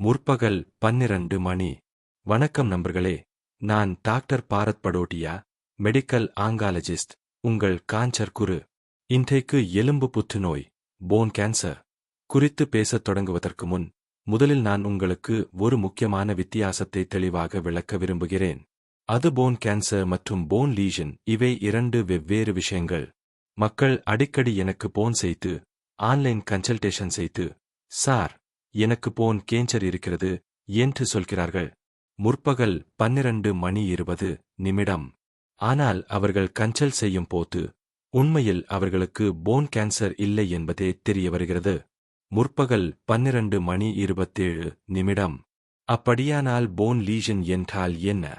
முற்பகல் 12 மணி. வணக்கம் நண்பர்களே, நான் டாக்டர் பாரத் படோட்டியா, மெடிக்கல் ஆங்காலஜிஸ்ட், உங்கள் காஞ்சர் குரு. இன்றைக்கு எலும்பு புற்றுநோய், போன் கேன்சர் குறித்து பேசத் தொடங்குவதற்கு முன், முதலில் நான் உங்களுக்கு ஒரு முக்கியமான வித்தியாசத்தை தெளிவாக விளக்க விரும்புகிறேன். அது போன் கேன்சர் மற்றும் போன் லீஷன், இவை இரண்டு வெவ்வேறு விஷயங்கள். மக்கள் அடிக்கடி எனக்கு போன் செய்து, ஆன்லைன் கன்சல்டேஷன் செய்து, சார், எனக்கு போன் கேன்சர் இருக்கிறது என்று சொல்கிறார்கள். முற்பகல் 12 மணி 20 நிமிடம். ஆனால் அவர்கள் கன்சல்ட் செய்யும் போது உண்மையில் அவர்களுக்கு போன் கேன்சர் இல்லை என்பதே தெரிய வருகிறது. முற்பகல் 12 மணி 27 நிமிடம். அப்படியானால் போன் லீஷன் என்றால் என்ன?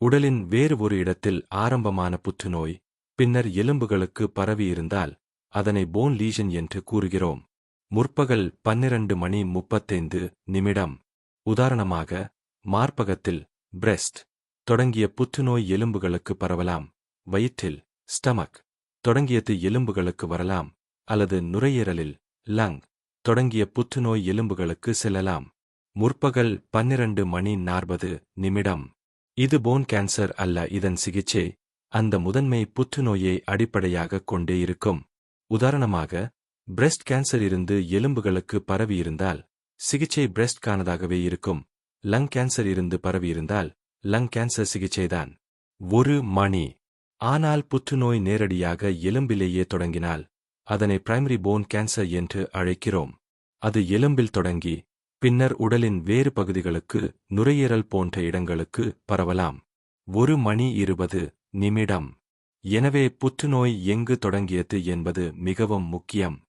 உடலின் வேறு ஒரு இடத்தில் ஆரம்பமான புற்றுநோய் பின்னர் எலும்புகளுக்கு பரவியிருந்தால் அதனை போன் லீஷன் என்று கூறுகிறோம். முற்பகல் 12 மணி 35 நிமிடம். உதாரணமாக, மார்பகத்தில் பிரெஸ்ட் தொடங்கிய புற்றுநோய் எலும்புகளுக்கு பரவலாம். வயிற்றில் ஸ்டமக் தொடங்கியது எலும்புகளுக்கு வரலாம், அல்லது நுரையீரலில் லங் தொடங்கிய புற்றுநோய் எலும்புகளுக்கு செல்லலாம். முற்பகல் 12 மணி 40 நிமிடம். இது போன் கேன்சர் அல்ல, இதன் சிகிச்சை அந்த முதன்மை புற்றுநோயை அடிப்படையாகக் கொண்டே இருக்கும். உதாரணமாக, பிரெஸ்ட் கேன்சர் இருந்து எலும்புகளுக்கு பரவியிருந்தால் சிகிச்சை பிரெஸ்ட்கானதாகவே இருக்கும். லங் கேன்சர் இருந்து பரவியிருந்தால் லங் கேன்சர் சிகிச்சைதான். ஒரு மணி. ஆனால் புற்றுநோய் நேரடியாக எலும்பிலேயே தொடங்கினால் அதனை பிரைமரி போன் கேன்சர் என்று அழைக்கிறோம். அது எலும்பில் தொடங்கி பின்னர் உடலின் வேறு பகுதிகளுக்கு, நுரையீரல் போன்ற இடங்களுக்கு பரவலாம். 1 மணி 20 நிமிடம். எனவே புற்றுநோய் எங்கு தொடங்கியது என்பது மிகவும் முக்கியம்.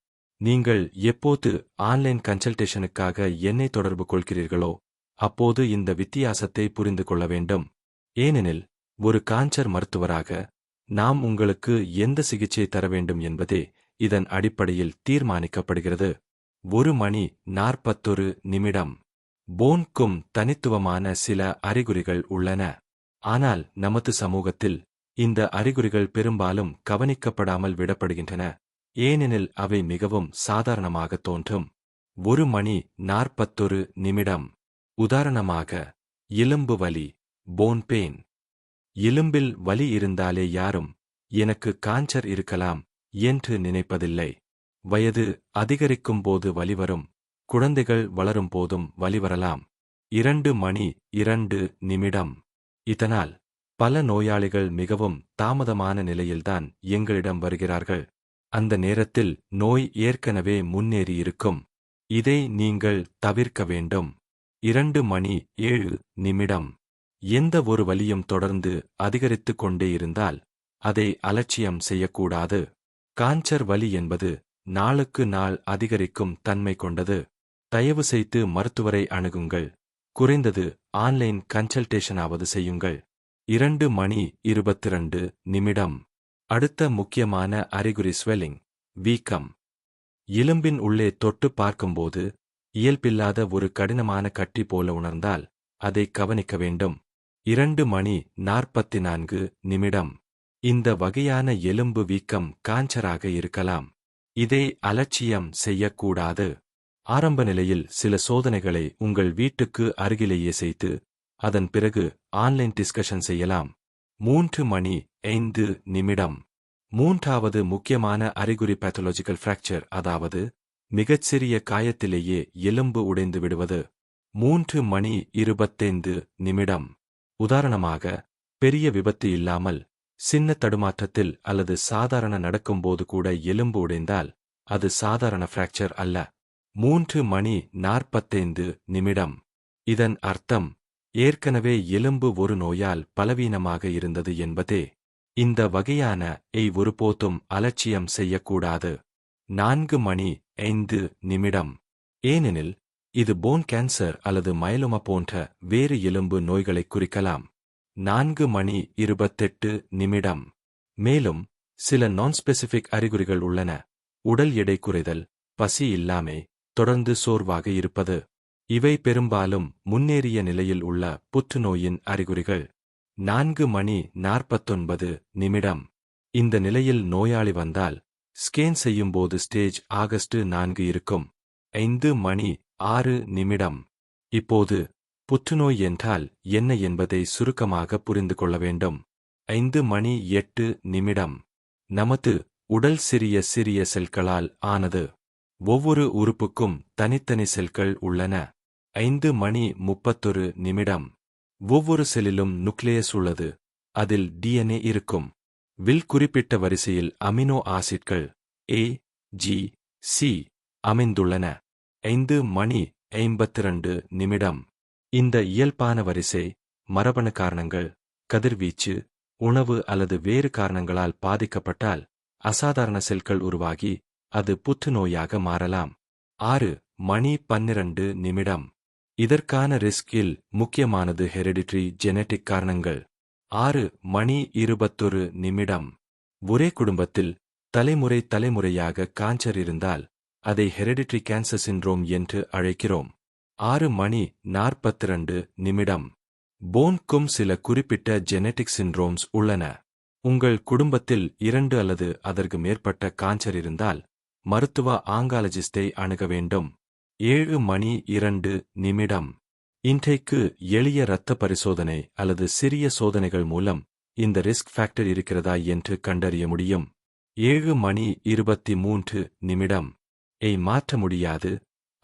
நீங்கள் எப்போது ஆன்லைன் கன்சல்டேஷனுக்காக என்னை தொடர்பு கொள்கிறீர்களோ அப்போது இந்த வித்தியாசத்தை புரிந்து கொள்ள வேண்டும். ஏனெனில், ஒரு கான்சர் மருத்துவராக நாம் உங்களுக்கு எந்த சிகிச்சை தர வேண்டும் என்பதே இதன் அடிப்படையில் தீர்மானிக்கப்படுகிறது. 1 மணி 41 நிமிடம். போன்க்கும் தனித்துவமான சில அறிகுறிகள் உள்ளன. ஆனால் நமது சமூகத்தில் இந்த அறிகுறிகள் பெரும்பாலும் கவனிக்கப்படாமல் விடப்படுகின்றன, ஏனெனில் அவை மிகவும் சாதாரணமாக தோன்றும். 1 மணி 41 நிமிடம். உதாரணமாக, எலும்பு வலி, போன் பெயின். எலும்பில் வலி இருந்தாலே யாரும் எனக்கு கான்சர் இருக்கலாம் என்று நினைப்பதில்லை. வயது அதிகரிக்கும் போது வலி வரும், குழந்தைகள் வளரும் போதும் வலி வரலாம். 2 மணி 2 நிமிடம். இதனால் பல நோயாளிகள் மிகவும் தாமதமான நிலையில்தான் எங்களிடம் வருகிறார்கள். அந்த நேரத்தில் நோய் ஏற்கனவே முன்னேறி இருக்கும். இதை நீங்கள் தவிர்க்க வேண்டும். 2 மணி 7 நிமிடம். எந்த ஒரு வலியும் தொடர்ந்து அதிகரித்துக் கொண்டே இருந்தால் அதை அலட்சியம் செய்யக்கூடாது. கான்சர் வலி என்பது நாளுக்கு நாள் அதிகரிக்கும் தன்மை கொண்டது. தயவு செய்து மருத்துவரை அணுகுங்கள். குறைந்தது ஆன்லைன் கன்சல்டேஷனாவது செய்யுங்கள். 2 மணி 22 நிமிடம். அடுத்த முக்கியமான அறிகுறி ஸ்வெல்லிங், வீக்கம். எலும்பின் உள்ளே தொட்டு பார்க்கும்போது இயல்பில்லாத ஒரு கடினமான கட்டி போல உணர்ந்தால் அதை கவனிக்க வேண்டும். 2 மணி 44 நிமிடம். இந்த வகையான எலும்பு வீக்கம் கான்சராக இருக்கலாம். இதை அலட்சியம் செய்யக்கூடாது. ஆரம்ப நிலையில் சில சோதனைகளை உங்கள் வீட்டுக்கு அருகிலேயே செய்து அதன் பிறகு ஆன்லைன் டிஸ்கஷன் செய்யலாம். 3 மணி 5 நிமிடம். மூன்றாவது முக்கியமான அறிகுறி பேத்தாலஜிக்கல் ஃப்ராக்சர், அதாவது மிகச்சிறிய காயத்திலேயே எலும்பு உடைந்து விடுவது. 3 மணி 25 நிமிடம். உதாரணமாக, பெரிய விபத்து இல்லாமல் சின்ன தடுமாற்றத்தில் அல்லது சாதாரண நடக்கும்போது கூட எலும்பு உடைந்தால் அது சாதாரண ஃப்ராக்சர் அல்ல. 3 மணி 45 நிமிடம். இதன் அர்த்தம் ஏற்கனவே எலும்பு ஒரு நோயால் பலவீனமாக இருந்தது என்பதே. இந்த வகையான ஒருபோதும் அலட்சியம் செய்யக்கூடாது. 4 மணி 5 நிமிடம். ஏனெனில் இது போன் கேன்சர் அல்லது மயலோமா போன்ற வேறு எலும்பு நோய்களை குறிக்கலாம். 4 மணி 28 நிமிடம். மேலும் சில நான்ஸ்பெசிபிக் அறிகுறிகள் உள்ளன. உடல் எடை குறைதல், பசி இல்லாமை, தொடர்ந்து சோர்வாக இருப்பது. இவை பெரும்பாலும் முன்னேறிய நிலையில் உள்ள புற்றுநோயின் அறிகுறிகள். 4 மணி 49 நிமிடம். இந்த நிலையில் நோயாளி வந்தால் ஸ்கேன் செய்யும்போது ஸ்டேஜ் ஆகஸ்ட் 4 இருக்கும். 5 மணி 6 நிமிடம். இப்போது புற்றுநோய் என்றால் என்ன என்பதை சுருக்கமாக புரிந்து கொள்ள வேண்டும். 5:08 நமது உடல் சிறிய சிறிய செல்களால் ஆனது. ஒவ்வொரு உறுப்புக்கும் தனித்தனி செல்கள் உள்ளன. 5:31 ஒவ்வொரு செல்லிலும் நியூக்ளியஸ் உள்ளது. அதில் DNA இருக்கும். வில் குறிப்பிட்ட வரிசையில் அமினோ ஆசிட்கள் A, G, C அமைந்துள்ளன. 5:52 இந்த இயல்பான வரிசை மரபணு காரணங்கள், கதிர்வீச்சு, உணவு அல்லது வேறு காரணங்களால் பாதிக்கப்பட்டால் அசாதாரண செல்கள் உருவாகி அது புற்றுநோயாக மாறலாம். 6:12 இதற்கான ரிஸ்கில் முக்கியமானது ஹெரிடிட்ரி ஜெனடிக் காரணங்கள். 6:21 ஒரே குடும்பத்தில் தலைமுறை தலைமுறையாக கான்சர் இருந்தால் அதை ஹெரிடிட்ரி கேன்சர் சிண்ட்ரோம் என்று அழைக்கிறோம். 6:42 போன்க்கும் சில குறிப்பிட்ட ஜெனடிக் சிண்ட்ரோம்ஸ் உள்ளன. உங்கள் குடும்பத்தில் 2 அல்லது அதற்கு மேற்பட்ட கான்சர் இருந்தால் மருத்துவ ஆங்காலஜிஸ்டை அணுக வேண்டும். 7:02 இன்றைக்கு எளிய இரத்த பரிசோதனை அல்லது சிறிய சோதனைகள் மூலம் இந்த ரிஸ்க் ஃபேக்டர் இருக்கிறதா என்று கண்டறிய முடியும். 7:23 மாற்ற முடியாது,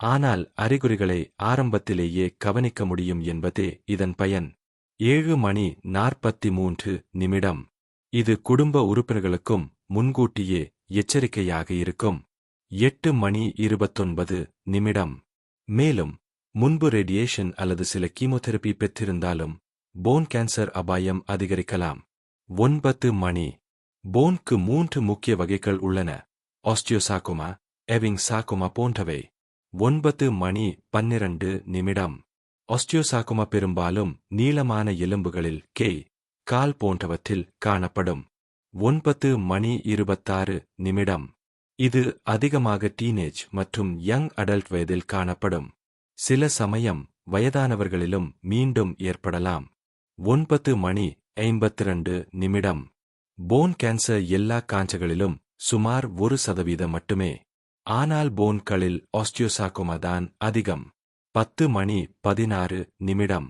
ஆனால் அறிகுறிகளை ஆரம்பத்திலேயே கவனிக்க முடியும் என்பதே இதன் பயன். 7:43 இது குடும்ப உறுப்பினர்களுக்கும் முன்கூட்டியே எச்சரிக்கையாக இருக்கும். 8:29 மேலும் முன்பு ரேடியேஷன் அல்லது சில கீமோதெரபி பெற்றிருந்தாலும் போன் கேன்சர் அபாயம் அதிகரிக்கலாம். 9 போன்க்கு 3 முக்கிய வகைகள் உள்ளன: ஆஸ்டியோசார்கோமா, எவிங் சார்கோமா போன்றவை. 9:12 ஆஸ்டியோசார்கோமா பெரும்பாலும் நீளமான எலும்புகளில் கால் போன்றவற்றில் காணப்படும். 9:26 இது அதிகமாக டீனேஜ் மற்றும் யங் அடல்ட் வயதில் காணப்படும். சில சமயம் வயதானவர்களிலும் மீண்டும் ஏற்படலாம். 9:52 போன் கேன்சர் எல்லா கான்சர்களிலும் சுமார் 1% மட்டுமே. ஆனால் போன்களில் ஆஸ்டியோசார்கோமா தான் அதிகம். 10:16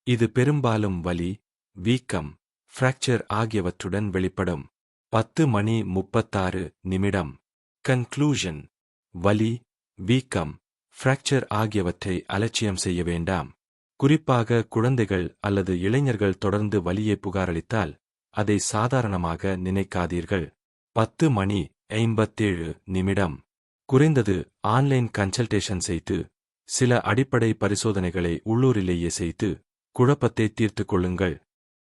இது பெரும்பாலும் வலி, வீக்கம், ஃப்ராக்சர் ஆகியவற்றுடன் வெளிப்படும். 10:36 கன்க்ளூஷன் வலி, வீக்கம், ஃப்ராக்சர் ஆகியவற்றை அலட்சியம் செய்ய வேண்டாம். குறிப்பாக குழந்தைகள் அல்லது இளைஞர்கள் தொடர்ந்து வலியை புகாரளித்தால் அதை சாதாரணமாக நினைக்காதீர்கள். 10:57 குறைந்தது ஆன்லைன் கன்சல்டேஷன் செய்து சில அடிப்படை பரிசோதனைகளை உள்ளூரிலேயே செய்து குழப்பத்தை தீர்த்துக் கொள்ளுங்கள்.